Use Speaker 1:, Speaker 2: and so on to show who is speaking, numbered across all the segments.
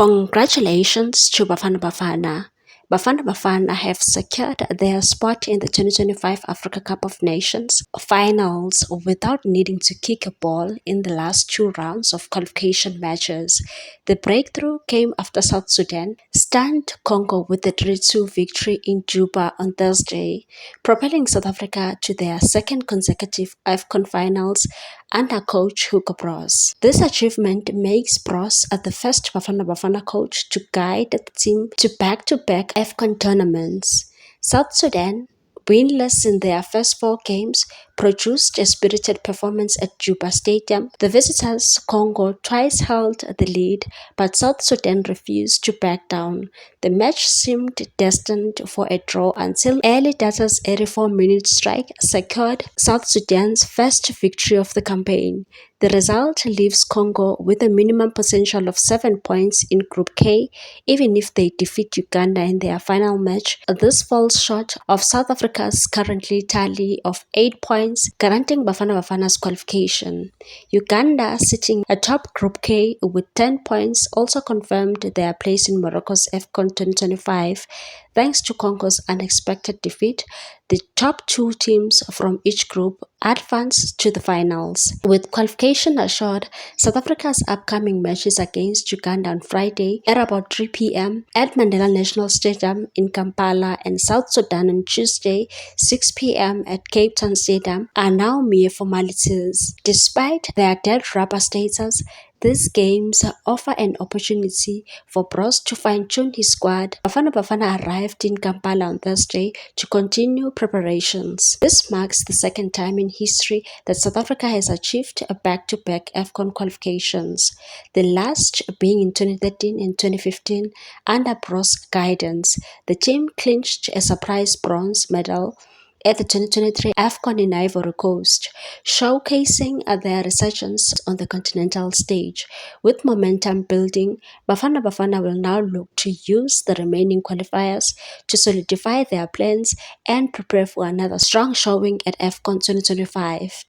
Speaker 1: Congratulations to Bafana Bafana. Bafana Bafana have secured their spot in the 2025 Africa Cup of Nations finals without needing to kick a ball in the last two rounds of qualification matches. The breakthrough came after South Sudan stunned Congo with a 3-2 victory in Juba on Thursday, propelling South Africa to their second consecutive AFCON finals under coach Hugo Broos. This achievement makes Broos the first Bafana Bafana coach to guide the team to back-to-back AFCON tournaments. South Sudan, winless in their first four games, produced a spirited performance at Juba Stadium. The visitors, Congo, twice held the lead, but South Sudan refused to back down. The match seemed destined for a draw until Ali Data's 84-minute strike secured South Sudan's first victory of the campaign. The result leaves Congo with a minimum potential of 7 points in Group K, even if they defeat Uganda in their final match. This falls short of South Africa's currently tally of 8 points, granting Bafana Bafana's qualification. Uganda, sitting atop Group K with 10 points, also confirmed their place in Morocco's AFCON 2025. Thanks to Congo's unexpected defeat, the top two teams from each group advanced to the finals. With qualification assured, South Africa's upcoming matches against Uganda on Friday at about 3 p.m. at Mandela National Stadium in Kampala and South Sudan on Tuesday, 6 p.m. at Cape Town Stadium are now mere formalities. Despite their dead rubber status, these games offer an opportunity for Broos to fine-tune his squad. Bafana Bafana arrived in Kampala on Thursday to continue preparations. This marks the second time in history that South Africa has achieved a back-to-back AFCON qualifications, the last being in 2013 and 2015 under Broos' guidance. The team clinched a surprise bronze medal at the 2023 AFCON in Ivory Coast, showcasing their resurgence on the continental stage. With momentum building, Bafana Bafana will now look to use the remaining qualifiers to solidify their plans and prepare for another strong showing at AFCON 2025.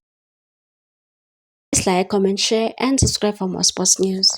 Speaker 1: Please like, comment, share, and subscribe for more sports news.